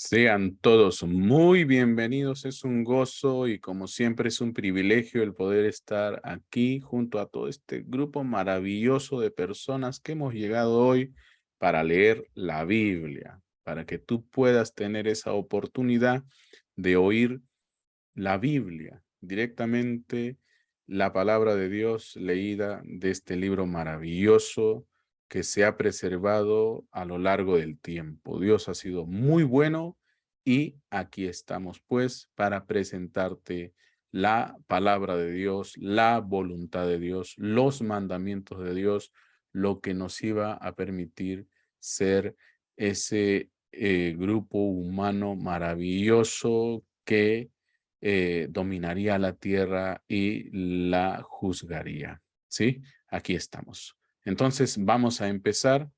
Sean todos muy bienvenidos, es un gozo y como siempre es un privilegio el poder estar aquí junto a todo este grupo maravilloso de personas que hemos llegado hoy para leer la Biblia, para que tú puedas tener esa oportunidad de oír la Biblia, directamente la palabra de Dios leída de este libro maravilloso que se ha preservado a lo largo del tiempo. Dios ha sido muy bueno y aquí estamos pues para presentarte la palabra de Dios, la voluntad de Dios, los mandamientos de Dios, lo que nos iba a permitir ser ese grupo humano maravilloso que dominaría la tierra y la juzgaría. ¿Sí? Aquí estamos. Entonces vamos a empezar.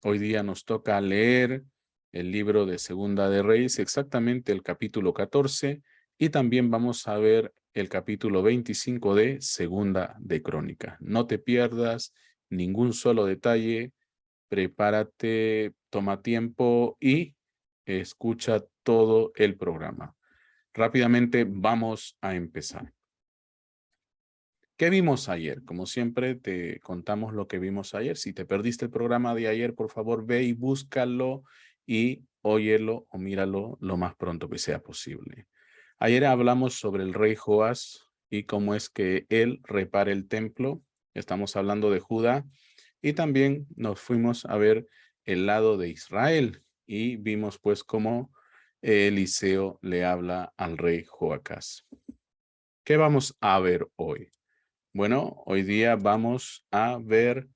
Hoy día nos toca leer el libro de Segunda de Reyes, exactamente el capítulo 14, y también vamos a ver el capítulo 25 de Segunda de Crónica. No te pierdas ningún solo detalle. Prepárate, toma tiempo y escucha todo el programa. Rápidamente vamos a empezar. ¿Qué vimos ayer? Como siempre te contamos lo que vimos ayer. Si te perdiste el programa de ayer, por favor ve y búscalo y óyelo o míralo lo más pronto que sea posible. Ayer hablamos sobre el rey Joás y cómo es que él repara el templo. Estamos hablando de Judá y también nos fuimos a ver el lado de Israel y vimos pues cómo Eliseo le habla al rey Joacás. ¿Qué vamos a ver hoy? Bueno, hoy día vamos a ver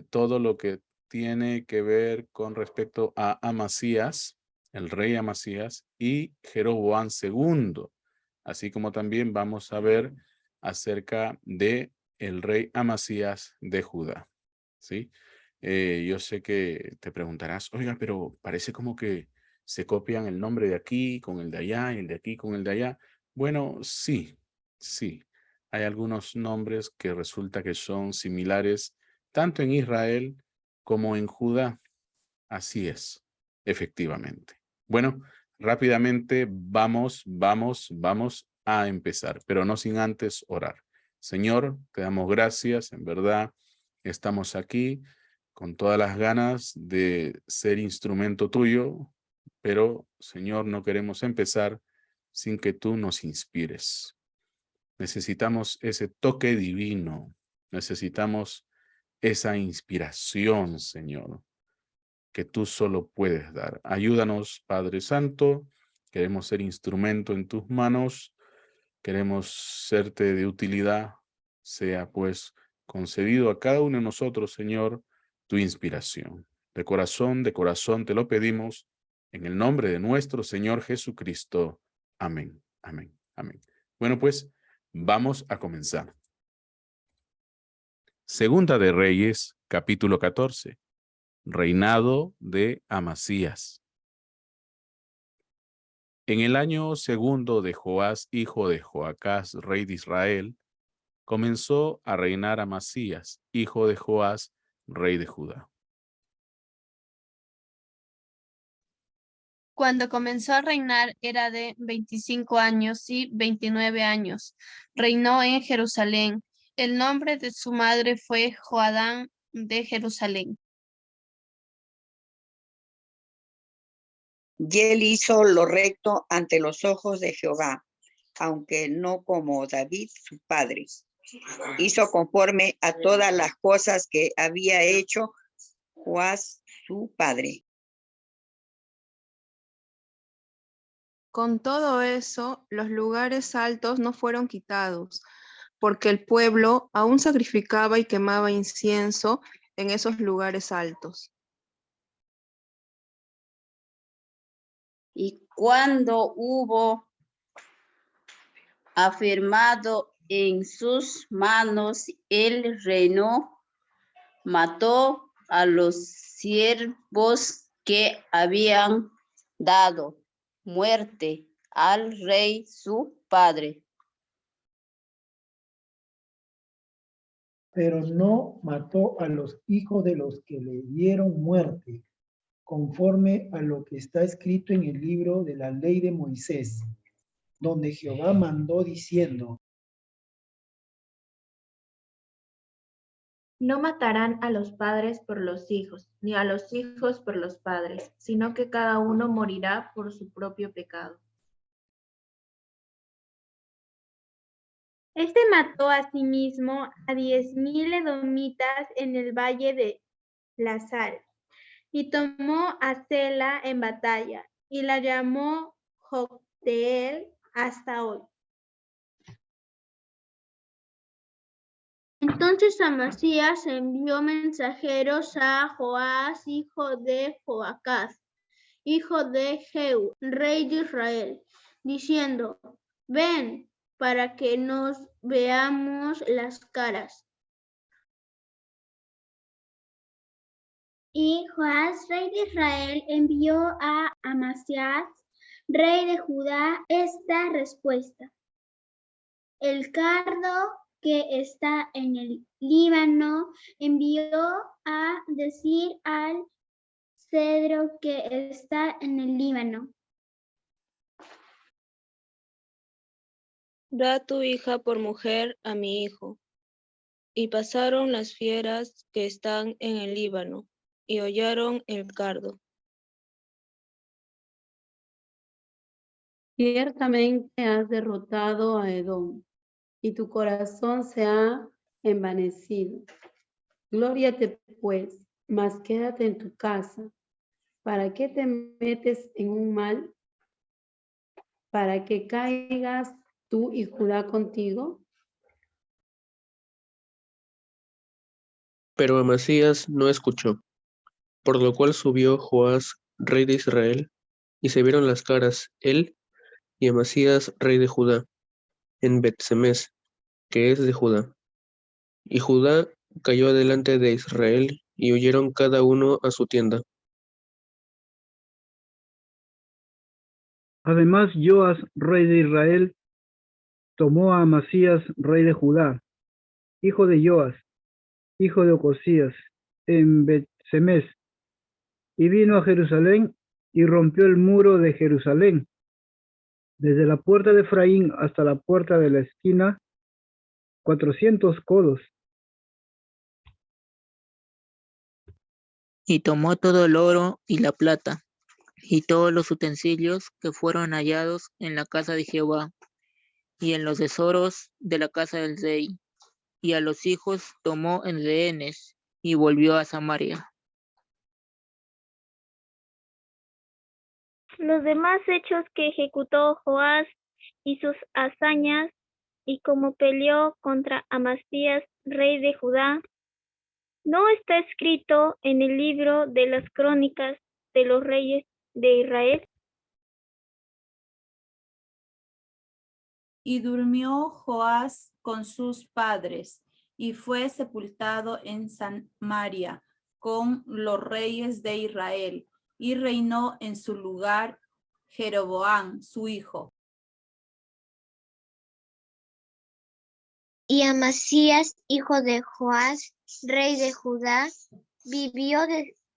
todo lo que tiene que ver con respecto a Amasías, el rey Amasías, y Jeroboam II, así como también vamos a ver acerca de el rey Amasías de Judá, ¿sí? Yo sé que te preguntarás, oiga, pero parece como que se copian el nombre de aquí con el de allá y el de aquí con el de allá. Bueno, sí, sí. Hay algunos nombres que resulta que son similares tanto en Israel como en Judá. Así es, efectivamente. Bueno, rápidamente vamos a empezar, pero no sin antes orar. Señor, te damos gracias, en verdad, estamos aquí con todas las ganas de ser instrumento tuyo, pero, Señor, no queremos empezar sin que tú nos inspires. Necesitamos ese toque divino, necesitamos esa inspiración, Señor, que tú solo puedes dar. Ayúdanos, Padre Santo, queremos ser instrumento en tus manos, queremos serte de utilidad, sea pues concedido a cada uno de nosotros, Señor, tu inspiración. De corazón te lo pedimos, en el nombre de nuestro Señor Jesucristo. Amén, amén, amén. Bueno, pues vamos a comenzar. Segunda de Reyes, capítulo 14. Reinado de Amasías. En el año segundo de Joás, hijo de Joacás, rey de Israel, comenzó a reinar Amasías, hijo de Joás, rey de Judá. Cuando comenzó a reinar era de 25 años y 29 años. Reinó en Jerusalén. El nombre de su madre fue Joadán de Jerusalén. Y él hizo lo recto ante los ojos de Jehová, aunque no como David su padre. Hizo conforme a todas las cosas que había hecho Joás su padre. Con todo eso, los lugares altos no fueron quitados, porque el pueblo aún sacrificaba y quemaba incienso en esos lugares altos. Y cuando hubo afirmado en sus manos el reino, mató a los siervos que habían dado muerte al rey su padre. Pero no mató a los hijos de los que le dieron muerte, conforme a lo que está escrito en el libro de la ley de Moisés, donde Jehová mandó diciendo: No matarán a los padres por los hijos, ni a los hijos por los padres, sino que cada uno morirá por su propio pecado. Este mató asimismo a 10,000 edomitas en el valle de la Sal, y tomó a Sela en batalla, y la llamó Jocteel hasta hoy. Entonces Amasías envió mensajeros a Joás, hijo de Joacás, hijo de Jehú, rey de Israel, diciendo: ven, para que nos veamos las caras. Y Joás, rey de Israel, envió a Amasías, rey de Judá, esta respuesta: el cardo que está en el Líbano envió a decir al cedro que está en el Líbano: Da tu hija por mujer a mi hijo. Y pasaron las fieras que están en el Líbano, y hollaron el cardo. Ciertamente has derrotado a Edom, y tu corazón se ha envanecido. Glóriate pues, mas quédate en tu casa. ¿Para qué te metes en un mal? ¿Para que caigas tú y Judá contigo? Pero Amasías no escuchó, por lo cual subió Joás, rey de Israel, y se vieron las caras él y Amasías, rey de Judá, en Bet-Semes, que es de Judá. Y Judá cayó delante de Israel, y huyeron cada uno a su tienda. Además, Joas, rey de Israel, tomó a Amasías, rey de Judá, hijo de Joas, hijo de Ocosías, en Bet-Semes, y vino a Jerusalén y rompió el muro de Jerusalén, desde la puerta de Efraín hasta la puerta de la esquina, 400 codos. Y tomó todo el oro y la plata, y todos los utensilios que fueron hallados en la casa de Jehová, y en los tesoros de la casa del rey, y a los hijos tomó en rehenes, y volvió a Samaria. Los demás hechos que ejecutó Joás y sus hazañas, y cómo peleó contra Amasías, rey de Judá, ¿no está escrito en el libro de las crónicas de los reyes de Israel? Y durmió Joás con sus padres, y fue sepultado en Samaria con los reyes de Israel, y reinó en su lugar Jeroboam, su hijo. Y Amasías, hijo de Joás, rey de Judá, vivió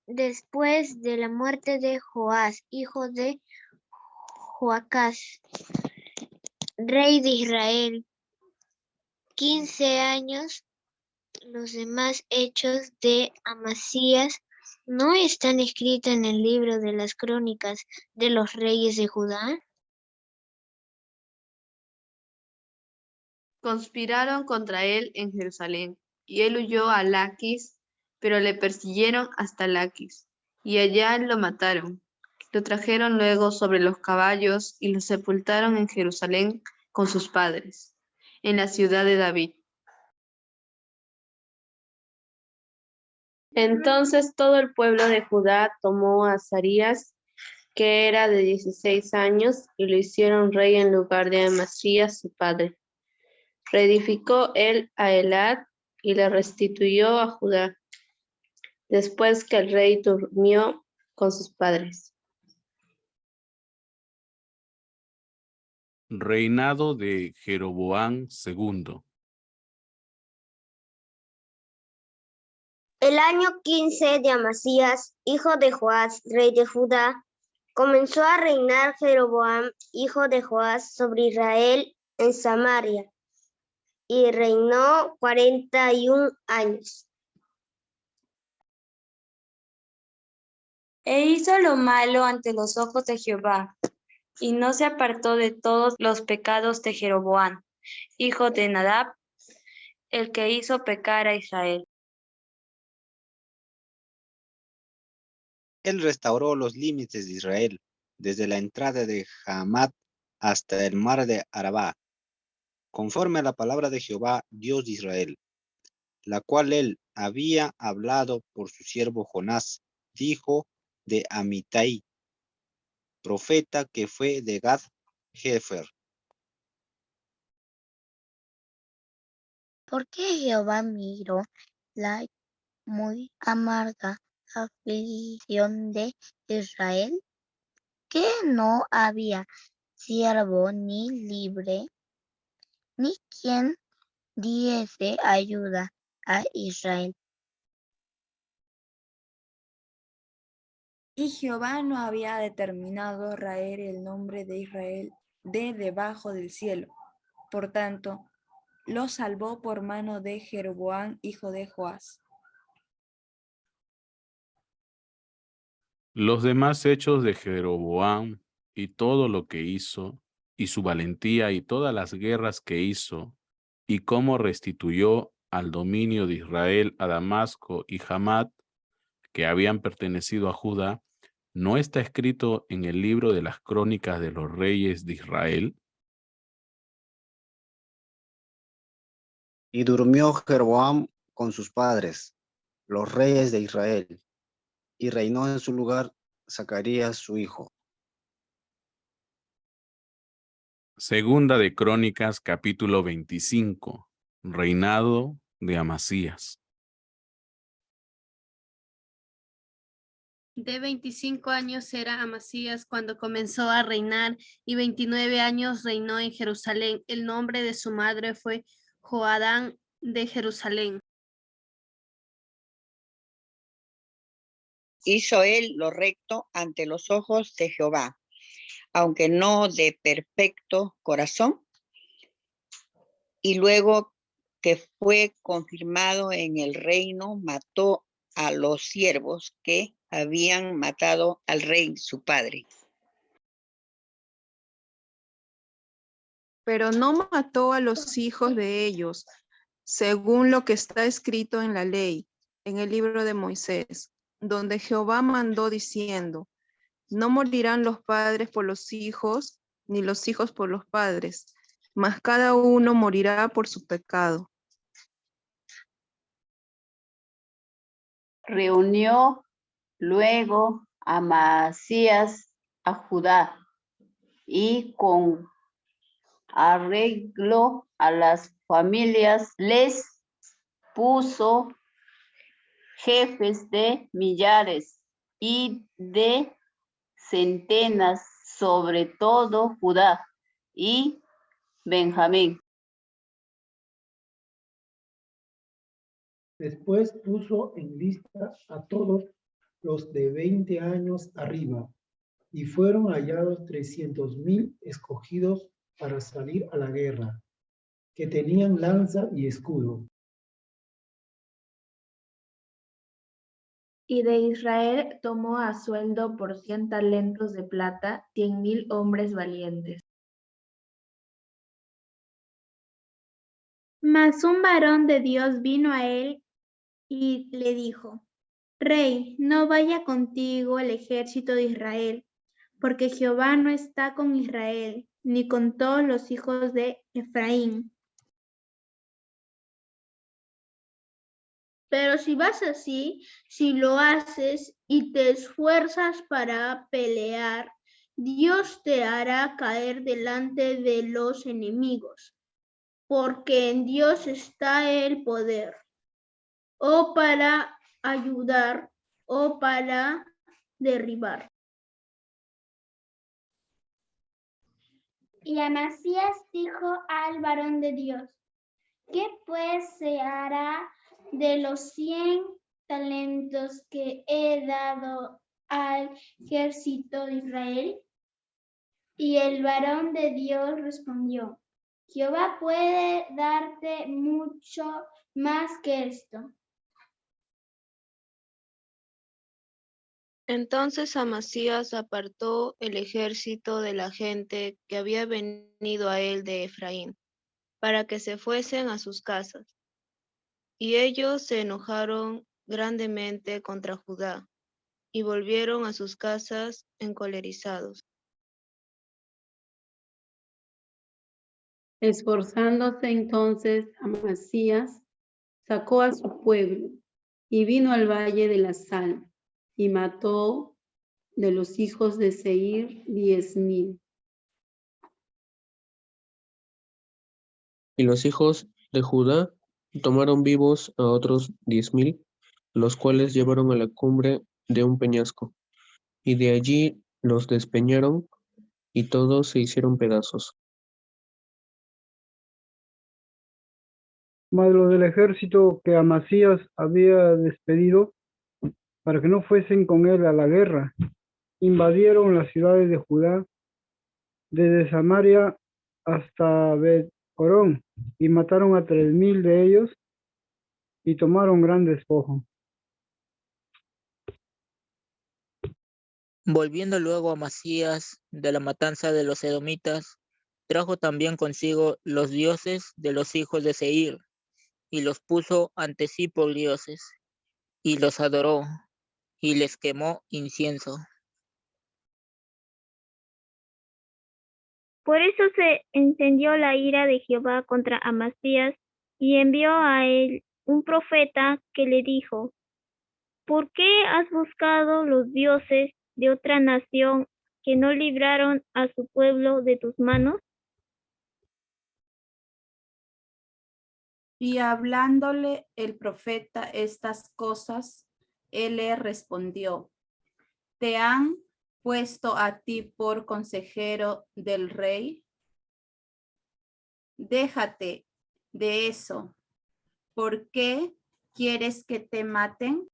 después de la muerte de Joás, hijo de Joacás, rey de Israel, 15 años. Los demás hechos de Amasías no están escritos en el libro de las crónicas de los reyes de Judá. Conspiraron contra él en Jerusalén, y él huyó a Laquis, pero le persiguieron hasta Laquis, y allá lo mataron. Lo trajeron luego sobre los caballos y lo sepultaron en Jerusalén con sus padres, en la ciudad de David. Entonces todo el pueblo de Judá tomó a Azarías, que era de 16 años, y lo hicieron rey en lugar de Amasías su padre. Reedificó él a Elad y le restituyó a Judá, después que el rey durmió con sus padres. Reinado de Jeroboam II. El año 15 de Amasías, hijo de Joás, rey de Judá, comenzó a reinar Jeroboam, hijo de Joás, sobre Israel en Samaria, y reinó 41 años. E hizo lo malo ante los ojos de Jehová, y no se apartó de todos los pecados de Jeroboam, hijo de Nadab, el que hizo pecar a Israel. Él restauró los límites de Israel, desde la entrada de Hamat hasta el mar de Arabá, conforme a la palabra de Jehová, Dios de Israel, la cual él había hablado por su siervo Jonás, hijo de Amitai, profeta que fue de Gad Hefer. ¿Por qué Jehová miró la muy amarga aflicción de Israel? Que no había siervo ni libre, ni quien diese ayuda a Israel. Y Jehová no había determinado raer el nombre de Israel de debajo del cielo. Por tanto, lo salvó por mano de Jeroboam, hijo de Joás. Los demás hechos de Jeroboam y todo lo que hizo, y su valentía y todas las guerras que hizo, y cómo restituyó al dominio de Israel a Damasco y Hamat, que habían pertenecido a Judá, ¿no está escrito en el libro de las crónicas de los reyes de Israel? Y durmió Jeroboam con sus padres, los reyes de Israel, y reinó en su lugar Zacarías su hijo. Segunda de Crónicas, capítulo 25, reinado de Amasías. De 25 años era Amasías cuando comenzó a reinar, y 29 años reinó en Jerusalén. El nombre de su madre fue Joadán de Jerusalén. Hizo él lo recto ante los ojos de Jehová, aunque no de perfecto corazón. Y luego que fue confirmado en el reino, mató a los siervos que habían matado al rey su padre. Pero no mató a los hijos de ellos, según lo que está escrito en la ley, en el libro de Moisés, donde Jehová mandó diciendo: no morirán los padres por los hijos, ni los hijos por los padres, mas cada uno morirá por su pecado. Reunió luego Amasías a Judá, y con arreglo a las familias les puso jefes de millares y de centenas sobre todo Judá y Benjamín. Después puso en lista a todos los de 20 años arriba, y fueron hallados 300,000 escogidos para salir a la guerra, que tenían lanza y escudo. Y de Israel tomó a sueldo por 100 talentos de plata 100,000 hombres valientes. Mas un varón de Dios vino a él y le dijo: Rey, no vaya contigo el ejército de Israel, porque Jehová no está con Israel, ni con todos los hijos de Efraín. Pero si vas así, si lo haces y te esfuerzas para pelear, Dios te hará caer delante de los enemigos, porque en Dios está el poder, o para ayudar o para derribar. Y Amasías dijo al varón de Dios: ¿Qué pues se hará de los 100 talentos que he dado al ejército de Israel? Y el varón de Dios respondió: Jehová puede darte mucho más que esto. Entonces Amasías apartó el ejército de la gente que había venido a él de Efraín, para que se fuesen a sus casas. Y ellos se enojaron grandemente contra Judá, y volvieron a sus casas encolerizados. Esforzándose entonces Amasías, sacó a su pueblo y vino al valle de la Sal y mató de los hijos de Seir 10,000. Y los hijos de Judá tomaron vivos a otros 10,000, los cuales llevaron a la cumbre de un peñasco, y de allí los despeñaron, y todos se hicieron pedazos. Mas los del ejército que Amasías había despedido para que no fuesen con él a la guerra, invadieron las ciudades de Judá, desde Samaria hasta Bet-Horón, y mataron a 3,000 de ellos, y tomaron gran despojo. Volviendo luego Amasías de la matanza de los edomitas, trajo también consigo los dioses de los hijos de Seir, y los puso ante sí por dioses, y los adoró, y les quemó incienso. Por eso se encendió la ira de Jehová contra Amasías, y envió a él un profeta que le dijo: ¿Por qué has buscado los dioses de otra nación que no libraron a su pueblo de tus manos? Y hablándole el profeta estas cosas, él le respondió: ¿Te han puesto a ti por consejero del rey? Déjate de eso. ¿Por qué quieres que te maten?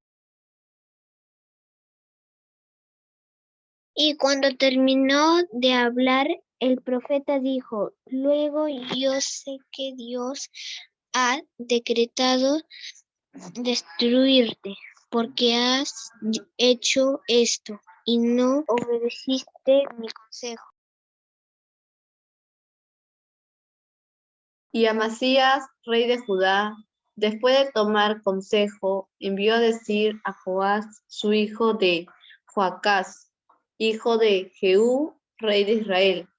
Y cuando terminó de hablar, el profeta dijo: Luego yo sé que Dios ha decretado destruirte, porque has hecho esto y no obedeciste mi consejo. Y Amasías, rey de Judá, después de tomar consejo, envió a decir a Joás, su hijo de Joacás, hijo de Jehú, rey de Israel: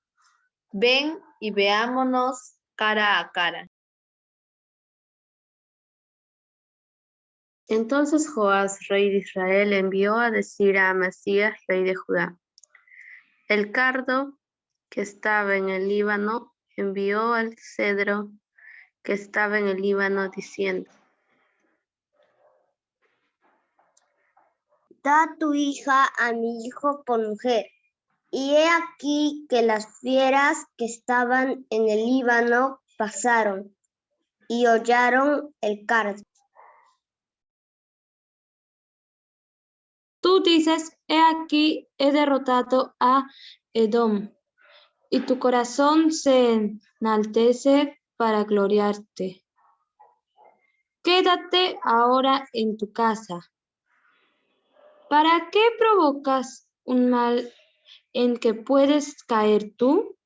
Ven y veámonos cara a cara. Entonces Joás, rey de Israel, envió a decir a Amasías, rey de Judá: El cardo que estaba en el Líbano envió al cedro que estaba en el Líbano diciendo: Da tu hija a mi hijo por mujer. Y he aquí que las fieras que estaban en el Líbano pasaron y hollaron el cardo. Tú dices: he aquí, he derrotado a Edom, y tu corazón se enaltece para gloriarte. Quédate ahora en tu casa. ¿Para qué provocas un mal en que puedes caer tú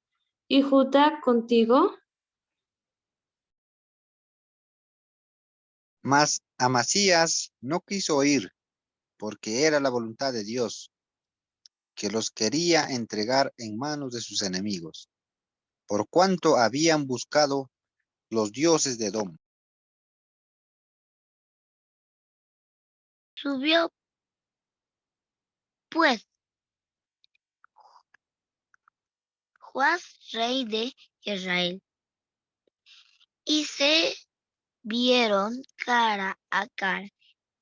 y Judá contigo? Mas Amasías no quiso oír, porque era la voluntad de Dios, que los quería entregar en manos de sus enemigos, por cuanto habían buscado los dioses de Edom. Subió pues Joás, rey de Israel, y se vieron cara a cara,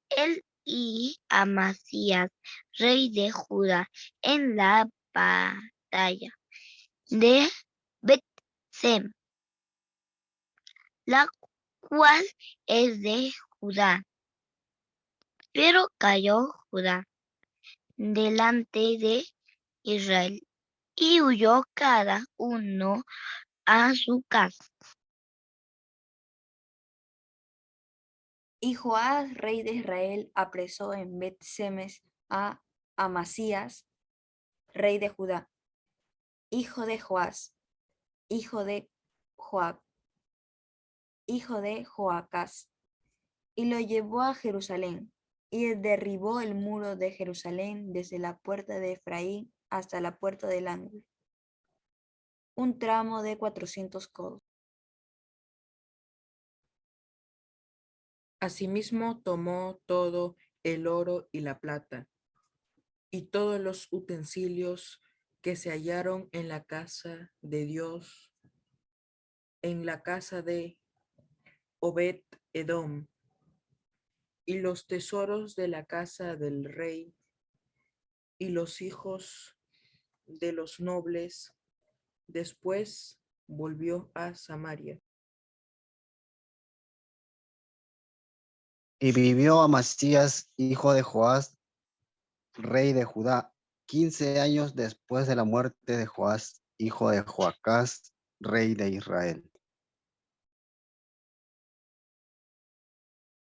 él y Amasías, rey de Judá, en la batalla de Bet-Sem, la cual es de Judá. Pero cayó Judá delante de Israel y huyó cada uno a su casa. Y Joás, rey de Israel, apresó en Bet-Semes a Amasías, rey de Judá, hijo de Joás, hijo de Joacás, y lo llevó a Jerusalén, y derribó el muro de Jerusalén desde la puerta de Efraín hasta la puerta del ángulo, un tramo de 400 codos. Asimismo tomó todo el oro y la plata, y todos los utensilios que se hallaron en la casa de Dios, en la casa de Obed-Edom, y los tesoros de la casa del rey, y los hijos de los nobles. Después volvió a Samaria. Y vivió Amasías, hijo de Joás, rey de Judá, 15 años después de la muerte de Joás, hijo de Joacás, rey de Israel.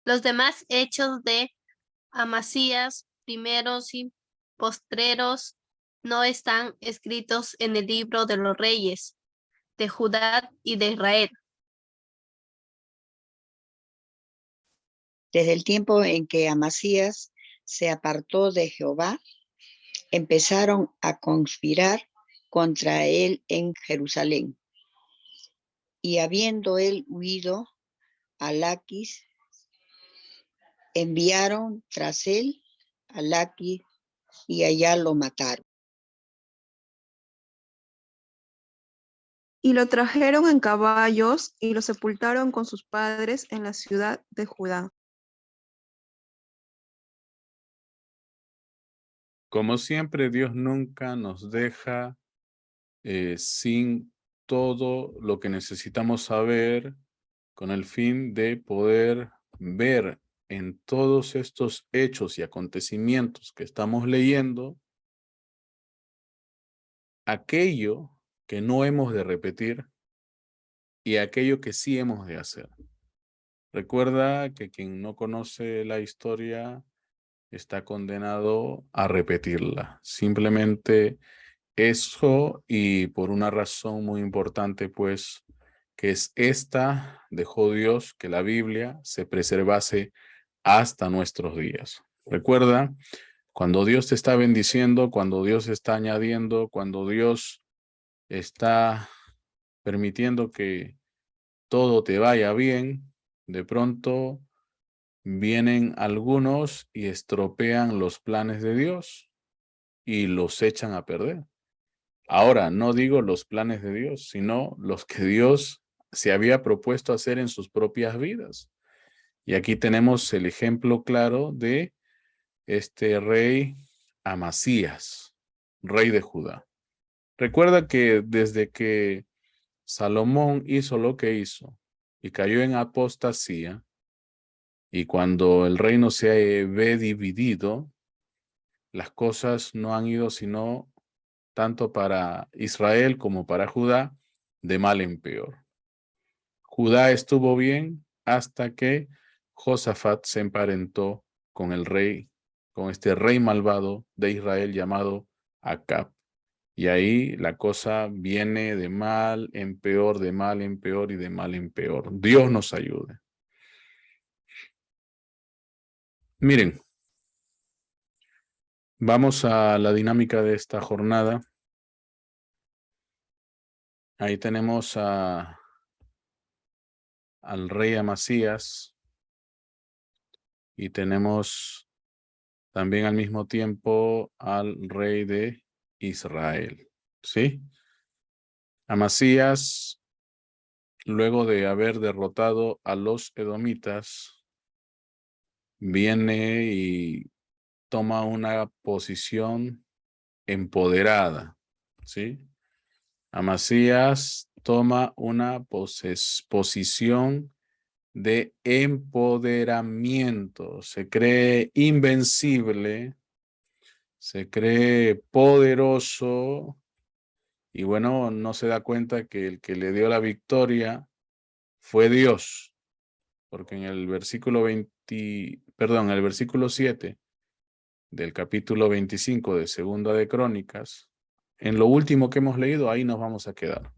Los demás hechos de Amasías, primeros y postreros, no están escritos en el libro de los reyes de Judá y de Israel. Desde el tiempo en que Amasías se apartó de Jehová, empezaron a conspirar contra él en Jerusalén. Y habiendo él huido a Laquis, enviaron tras él a Laquis y allá lo mataron. Y lo trajeron en caballos y lo sepultaron con sus padres en la ciudad de Judá. Como siempre, Dios nunca nos deja sin todo lo que necesitamos saber con el fin de poder ver en todos estos hechos y acontecimientos que estamos leyendo aquello que no hemos de repetir y aquello que sí hemos de hacer. Recuerda que quien no conoce la historia está condenado a repetirla. Simplemente eso, y por una razón muy importante, pues, que es esta, dejó Dios que la Biblia se preservase hasta nuestros días. Recuerda, cuando Dios te está bendiciendo, cuando Dios está añadiendo, cuando Dios está permitiendo que todo te vaya bien, de pronto vienen algunos y estropean los planes de Dios y los echan a perder. Ahora, no digo los planes de Dios, sino los que Dios se había propuesto hacer en sus propias vidas. Y aquí tenemos el ejemplo claro de este rey Amasías, rey de Judá. Recuerda que desde que Salomón hizo lo que hizo y cayó en apostasía, y cuando el reino se ve dividido, las cosas no han ido sino tanto para Israel como para Judá, de mal en peor. Judá estuvo bien hasta que Josafat se emparentó con el rey, con este rey malvado de Israel llamado Acab. Y ahí la cosa viene de mal en peor, de mal en peor y de mal en peor. Dios nos ayude. Miren, vamos a la dinámica de esta jornada. Ahí tenemos al rey Amasías y tenemos también al mismo tiempo al rey de Israel, ¿sí? Amasías, luego de haber derrotado a los edomitas, viene y toma una posición empoderada, ¿sí? Amasías toma una posición de empoderamiento. Se cree invencible, se cree poderoso y bueno, no se da cuenta que el que le dio la victoria fue Dios. Porque en el versículo el versículo 7 del capítulo 25 de Segunda de Crónicas, en lo último que hemos leído, ahí nos vamos a quedar.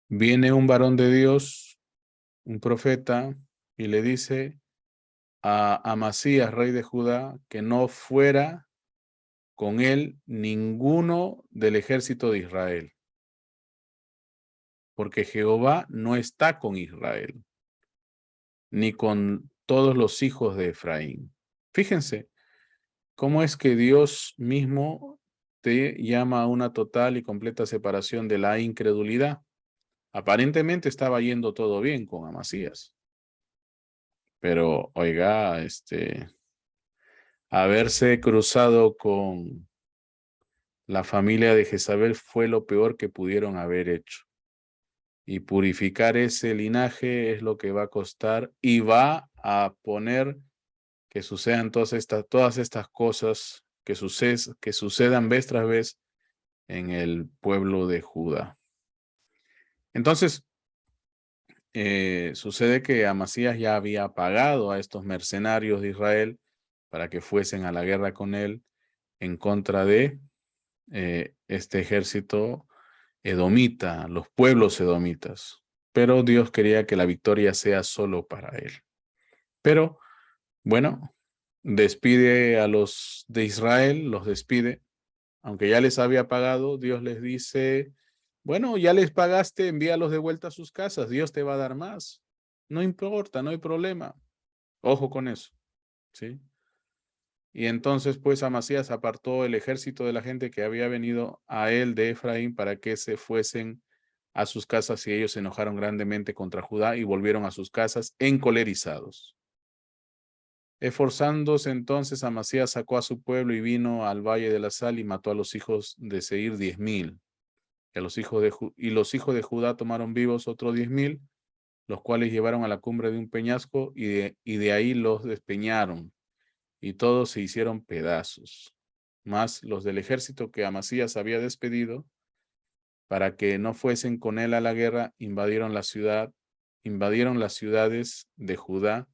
Viene un varón de Dios, un profeta, y le dice a Amasías, rey de Judá, que no fuera con él ninguno del ejército de Israel, porque Jehová no está con Israel, ni con todos los hijos de Efraín. Fíjense cómo es que Dios mismo te llama a una total y completa separación de la incredulidad. Aparentemente estaba yendo todo bien con Amasías, pero oiga, haberse cruzado con la familia de Jezabel fue lo peor que pudieron haber hecho. Y purificar ese linaje es lo que va a costar y va a poner que sucedan todas estas cosas que sucedan vez tras vez en el pueblo de Judá. Entonces, sucede que Amasías ya había pagado a estos mercenarios de Israel para que fuesen a la guerra con él en contra de este ejército edomita, los pueblos edomitas. Pero Dios quería que la victoria sea solo para él. Pero, bueno, despide a los de Israel, los despide. Aunque ya les había pagado, Dios les dice, bueno, ya les pagaste, envíalos de vuelta a sus casas, Dios te va a dar más. No importa, no hay problema. Ojo con eso, ¿sí? Y entonces, pues, Amasías apartó el ejército de la gente que había venido a él de Efraín para que se fuesen a sus casas y ellos se enojaron grandemente contra Judá y volvieron a sus casas encolerizados. Esforzándose entonces, Amasías sacó a su pueblo y vino al valle de la Sal y mató a los hijos de Seir 10,000. Y los hijos de Judá tomaron vivos otros 10,000, los cuales llevaron a la cumbre de un peñasco y de ahí los despeñaron. Y todos se hicieron pedazos. Mas los del ejército que Amasías había despedido, para que no fuesen con él a la guerra, invadieron las ciudades de Judá,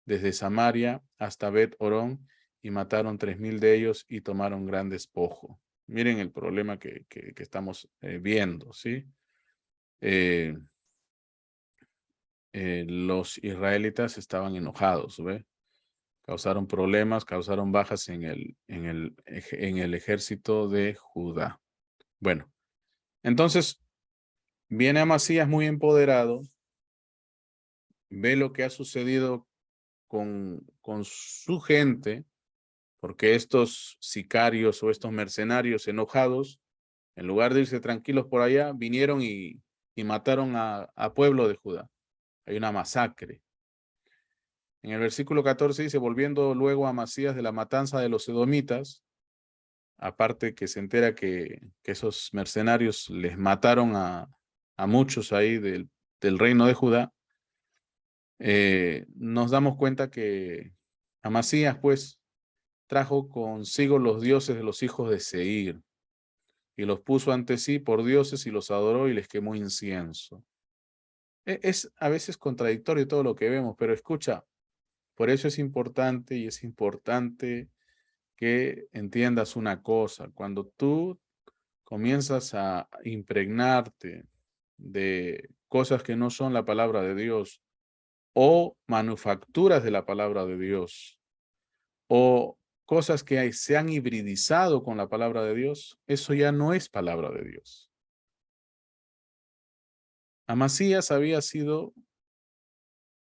desde Samaria hasta Bet-Orón, y mataron 3,000 de ellos y tomaron gran despojo. Miren el problema que estamos viendo, ¿sí? Los israelitas estaban enojados, ¿ve? Causaron problemas, causaron bajas en el ejército de Judá. Bueno, entonces viene Amasías muy empoderado, ve lo que ha sucedido con su gente, porque estos sicarios o estos mercenarios enojados, en lugar de irse tranquilos por allá, vinieron y mataron a pueblo de Judá. Hay una masacre. En el versículo 14 dice, volviendo luego a Amasías de la matanza de los edomitas, aparte que se entera que esos mercenarios les mataron a muchos ahí del reino de Judá, nos damos cuenta que Amasías pues trajo consigo los dioses de los hijos de Seir y los puso ante sí por dioses y los adoró y les quemó incienso. Es a veces contradictorio todo lo que vemos, pero escucha, por eso es importante que entiendas una cosa. Cuando tú comienzas a impregnarte de cosas que no son la palabra de Dios o manufacturas de la palabra de Dios o cosas que se han hibridizado con la palabra de Dios, eso ya no es palabra de Dios. Amasías había sido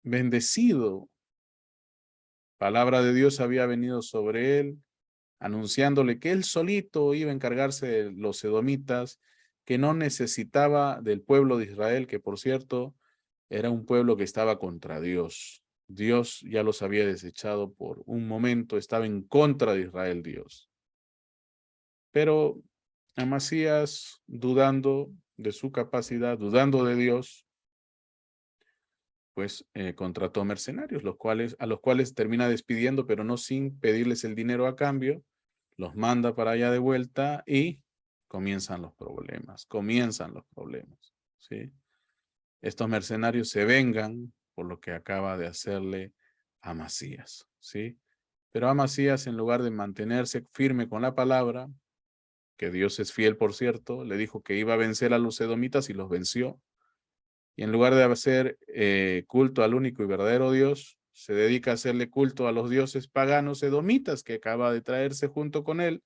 bendecido. Palabra de Dios había venido sobre él, anunciándole que él solito iba a encargarse de los edomitas, que no necesitaba del pueblo de Israel, que por cierto era un pueblo que estaba contra Dios. Dios ya los había desechado por un momento, estaba en contra de Israel Dios. Pero Amasías, dudando de su capacidad, dudando de Dios, pues contrató mercenarios, a los cuales termina despidiendo, pero no sin pedirles el dinero a cambio, los manda para allá de vuelta y comienzan los problemas, ¿sí? Estos mercenarios se vengan por lo que acaba de hacerle Amasías, ¿sí? Pero Amasías, en lugar de mantenerse firme con la palabra, que Dios es fiel, por cierto, le dijo que iba a vencer a los edomitas y los venció. Y en lugar de hacer culto al único y verdadero Dios, se dedica a hacerle culto a los dioses paganos edomitas que acaba de traerse junto con él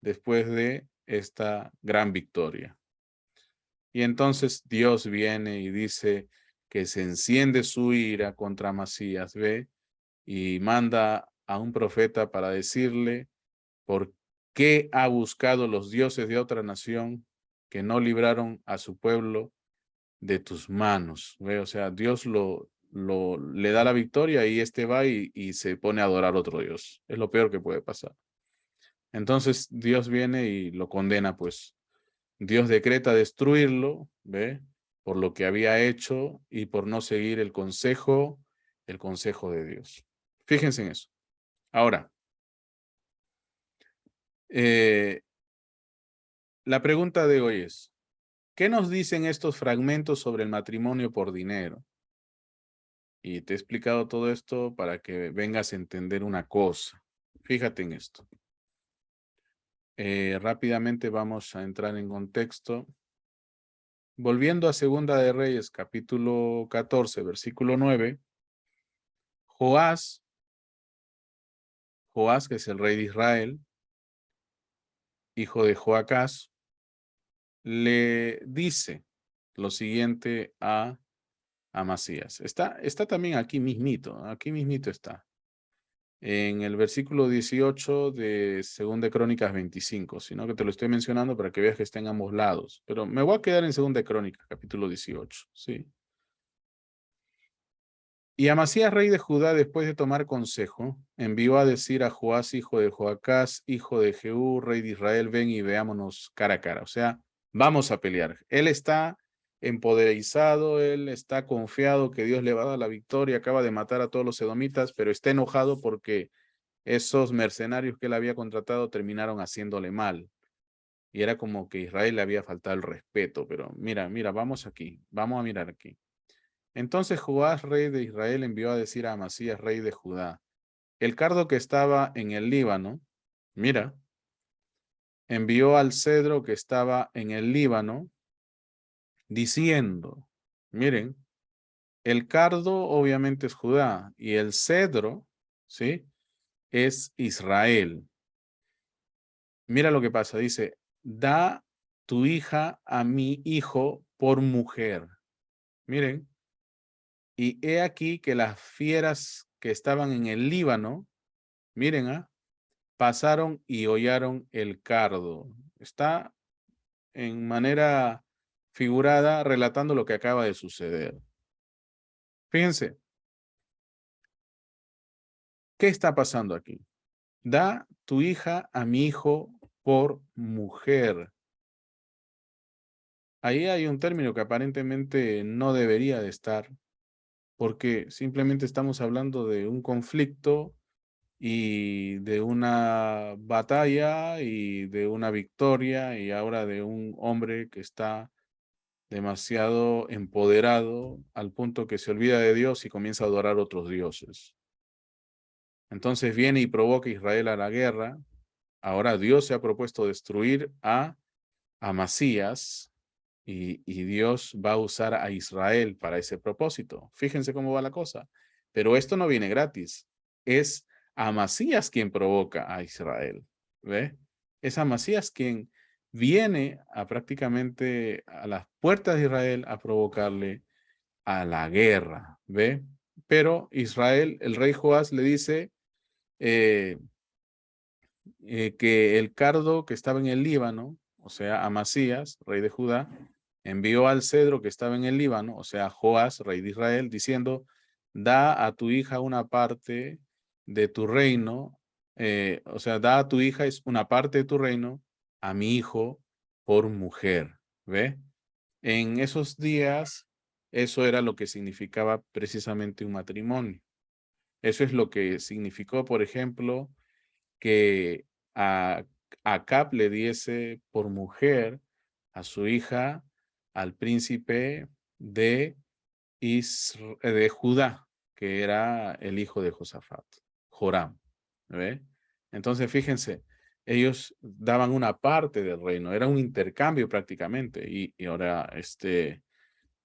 después de esta gran victoria. Y entonces Dios viene y dice que se enciende su ira contra Amasías, ¿ve? Y manda a un profeta para decirle por qué ha buscado los dioses de otra nación que no libraron a su pueblo de tus manos, ¿ve? O sea, Dios le da la victoria y este va y se pone a adorar a otro Dios. Es lo peor que puede pasar. Entonces Dios viene y lo condena, pues. Dios decreta destruirlo, ¿ve? Por lo que había hecho y por no seguir el consejo de Dios. Fíjense en eso. Ahora, la pregunta de hoy es, ¿qué nos dicen estos fragmentos sobre el matrimonio por dinero? Y te he explicado todo esto para que vengas a entender una cosa. Fíjate en esto. Rápidamente vamos a entrar en contexto. Volviendo a Segunda de Reyes, capítulo 14, versículo 9, Joás, que es el rey de Israel, hijo de Joacás, le dice lo siguiente a Amasías. Está también aquí mismito está. En el versículo 18 de 2 de Crónicas 25, sino que te lo estoy mencionando para que veas que está en ambos lados. Pero me voy a quedar en 2 de Crónicas, capítulo 18, ¿sí? Y Amasías, rey de Judá, después de tomar consejo, envió a decir a Joás, hijo de Joacás, hijo de Jehú, rey de Israel, ven y veámonos cara a cara. O sea, vamos a pelear. Él está empoderizado, él está confiado que Dios le va a dar la victoria, acaba de matar a todos los edomitas, pero está enojado porque esos mercenarios que él había contratado terminaron haciéndole mal. Y era como que Israel le había faltado el respeto, pero mira, vamos a mirar aquí. Entonces Joás, rey de Israel, envió a decir a Amasías, rey de Judá, el cardo que estaba en el Líbano, mira, envió al cedro que estaba en el Líbano, diciendo, miren, el cardo obviamente es Judá y el cedro, ¿sí? Es Israel. Mira lo que pasa, dice, da tu hija a mi hijo por mujer. Miren, y he aquí que las fieras que estaban en el Líbano, miren, pasaron y hollaron el cardo. Está en manera figurada relatando lo que acaba de suceder. Fíjense, ¿qué está pasando aquí? Da tu hija a mi hijo por mujer. Ahí hay un término que aparentemente no debería de estar, porque simplemente estamos hablando de un conflicto y de una batalla y de una victoria y ahora de un hombre que está demasiado empoderado al punto que se olvida de Dios y comienza a adorar otros dioses. Entonces viene y provoca a Israel a la guerra. Ahora Dios se ha propuesto destruir a Amasías y Dios va a usar a Israel para ese propósito. Fíjense cómo va la cosa. Pero esto no viene gratis. Es Amasías quien provoca a Israel. ¿Ve? Es Amasías quien viene a prácticamente a las puertas de Israel a provocarle a la guerra. ¿Ve? Pero Israel, el rey Joás le dice que el cardo que estaba en el Líbano, o sea, Amasías, rey de Judá, envió al cedro que estaba en el Líbano, o sea, Joás, rey de Israel, diciendo, da a tu hija una parte de tu reino, o sea, da a tu hija es una parte de tu reino a mi hijo por mujer, ¿ve? En esos días, eso era lo que significaba precisamente un matrimonio. Eso es lo que significó, por ejemplo, que a Acab le diese por mujer a su hija al príncipe de Judá, que era el hijo de Josafat, Joram. ¿Ve? Entonces, fíjense, ellos daban una parte del reino, era un intercambio prácticamente, y ahora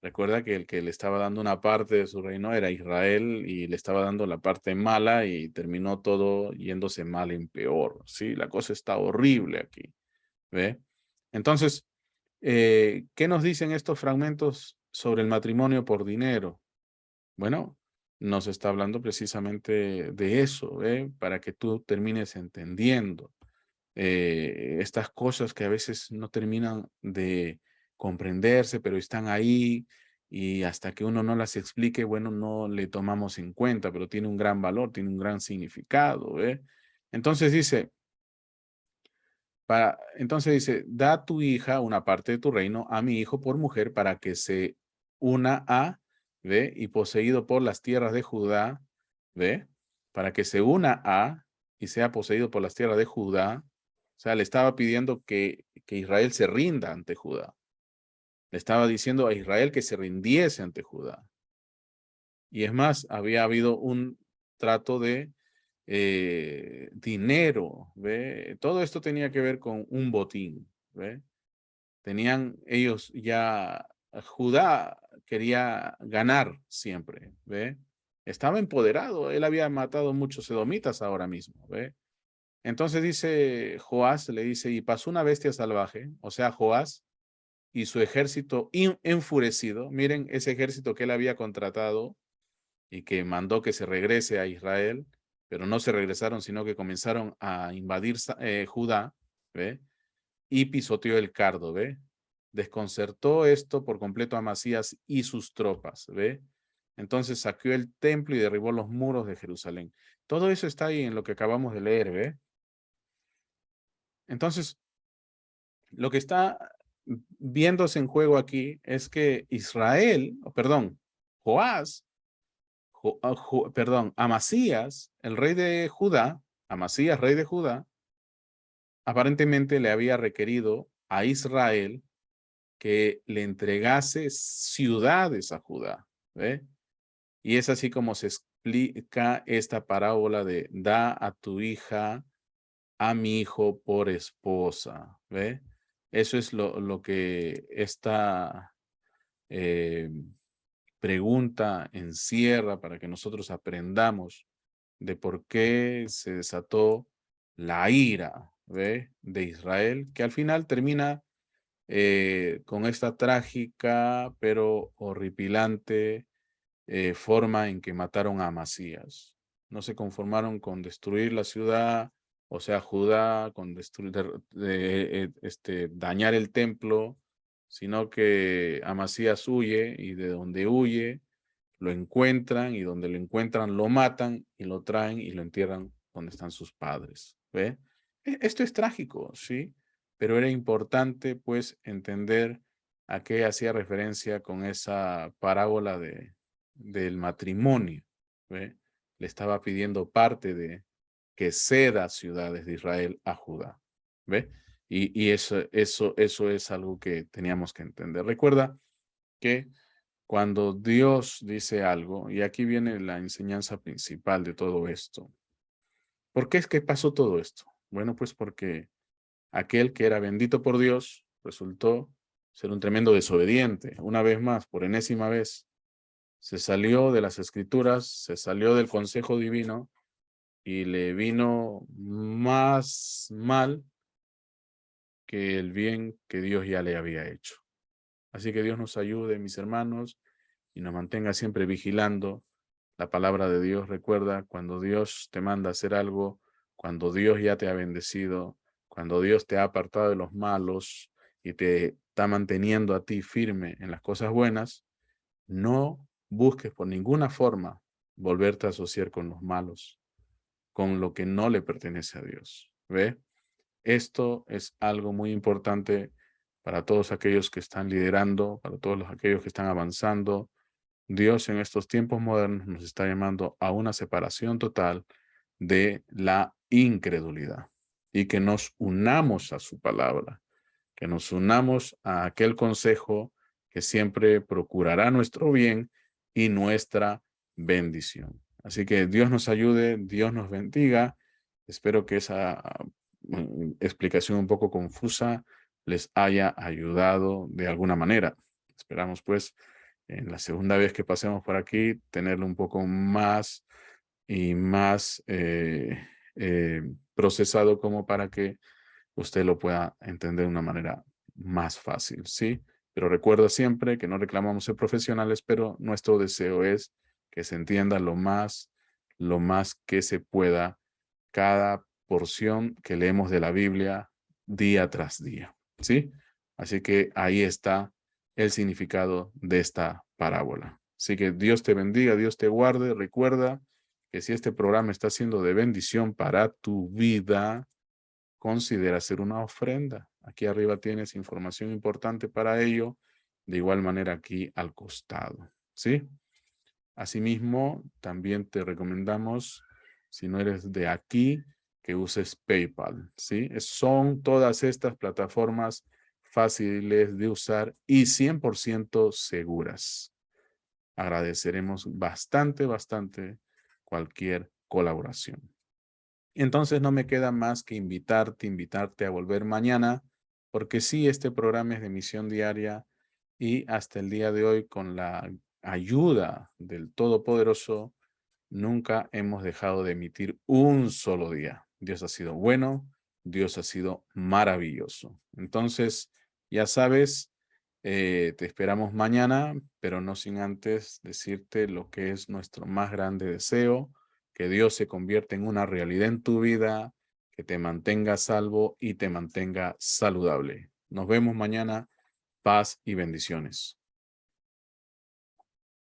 recuerda que el que le estaba dando una parte de su reino era Israel y le estaba dando la parte mala y terminó todo yéndose mal en peor. Sí, la cosa está horrible aquí. ¿Ve? Entonces, ¿qué nos dicen estos fragmentos sobre el matrimonio por dinero? Bueno, nos está hablando precisamente de eso, ¿ve? Para que tú termines entendiendo estas cosas que a veces no terminan de comprenderse, pero están ahí y hasta que uno no las explique, bueno, no le tomamos en cuenta, pero tiene un gran valor, tiene un gran significado. Entonces dice, da a tu hija una parte de tu reino a mi hijo por mujer para que se una a, ¿ve? Y poseído por las tierras de Judá, ¿ve? Para que se una a y sea poseído por las tierras de Judá. O sea, le estaba pidiendo que Israel se rinda ante Judá. Le estaba diciendo a Israel que se rindiese ante Judá. Y es más, había habido un trato de dinero, ¿ve? Todo esto tenía que ver con un botín, ¿ve? Tenían ellos ya, Judá quería ganar siempre, ¿ve? Estaba empoderado, él había matado muchos edomitas ahora mismo, ¿ve? Entonces dice Joás, le dice, y pasó una bestia salvaje, o sea, Joás y su ejército enfurecido. Miren ese ejército que él había contratado y que mandó que se regrese a Israel, pero no se regresaron, sino que comenzaron a invadir Judá, ¿ve? Y pisoteó el cardo, ¿ve? Desconcertó esto por completo a Amasías y sus tropas, ¿ve? Entonces saqueó el templo y derribó los muros de Jerusalén. Todo eso está ahí en lo que acabamos de leer, ¿ve? Entonces, lo que está viéndose en juego aquí es que Joás, Amasías, el rey de Judá, Amasías, rey de Judá, aparentemente le había requerido a Israel que le entregase ciudades a Judá, ¿ve? Y es así como se explica esta parábola de da a tu hija a mi hijo por esposa, ¿ve? Eso es lo que esta pregunta encierra para que nosotros aprendamos de por qué se desató la ira, ¿ve? De Israel, que al final termina con esta trágica pero horripilante forma en que mataron a Amasías. No se conformaron con destruir la ciudad, o sea, Judá, con dañar el templo, sino que Amasías huye y de donde huye lo encuentran y donde lo encuentran lo matan y lo traen y lo entierran donde están sus padres. ¿Ve? Esto es trágico, ¿sí? Pero era importante pues entender a qué hacía referencia con esa parábola del matrimonio. ¿Ve? Le estaba pidiendo parte de que ceda ciudades de Israel a Judá. ¿Ve? Y eso es algo que teníamos que entender. Recuerda que cuando Dios dice algo, y aquí viene la enseñanza principal de todo esto. ¿Por qué es que pasó todo esto? Bueno, pues porque aquel que era bendito por Dios resultó ser un tremendo desobediente. Una vez más, por enésima vez, se salió de las escrituras, se salió del consejo divino y le vino más mal que el bien que Dios ya le había hecho. Así que Dios nos ayude, mis hermanos, y nos mantenga siempre vigilando la palabra de Dios. Recuerda, cuando Dios te manda a hacer algo, cuando Dios ya te ha bendecido, cuando Dios te ha apartado de los malos y te está manteniendo a ti firme en las cosas buenas, no busques por ninguna forma volverte a asociar con los malos, con lo que no le pertenece a Dios. ¿Ve? Esto es algo muy importante para todos aquellos que están liderando, para todos aquellos que están avanzando, Dios en estos tiempos modernos nos está llamando a una separación total de la incredulidad y que nos unamos a su palabra, que nos unamos a aquel consejo que siempre procurará nuestro bien y nuestra bendición. Así que Dios nos ayude, Dios nos bendiga. Espero que esa explicación un poco confusa les haya ayudado de alguna manera. Esperamos pues en la segunda vez que pasemos por aquí tenerlo un poco más y más procesado como para que usted lo pueda entender de una manera más fácil, ¿sí? Pero recuerda siempre que no reclamamos ser profesionales, pero nuestro deseo es que se entienda lo más que se pueda cada porción que leemos de la Biblia día tras día, ¿sí? Así que ahí está el significado de esta parábola. Así que Dios te bendiga, Dios te guarde. Recuerda que si este programa está siendo de bendición para tu vida, considera hacer una ofrenda. Aquí arriba tienes información importante para ello. De igual manera aquí al costado, ¿sí? Asimismo, también te recomendamos, si no eres de aquí, que uses PayPal, ¿sí? Son todas estas plataformas fáciles de usar y 100% seguras. Agradeceremos bastante cualquier colaboración. Entonces no me queda más que invitarte a volver mañana, porque sí, este programa es de emisión diaria y hasta el día de hoy, con la ayuda del Todopoderoso, nunca hemos dejado de emitir un solo día. Dios ha sido bueno, Dios ha sido maravilloso. Entonces, ya sabes, te esperamos mañana, pero no sin antes decirte lo que es nuestro más grande deseo, que Dios se convierta en una realidad en tu vida, que te mantenga salvo y te mantenga saludable. Nos vemos mañana. Paz y bendiciones.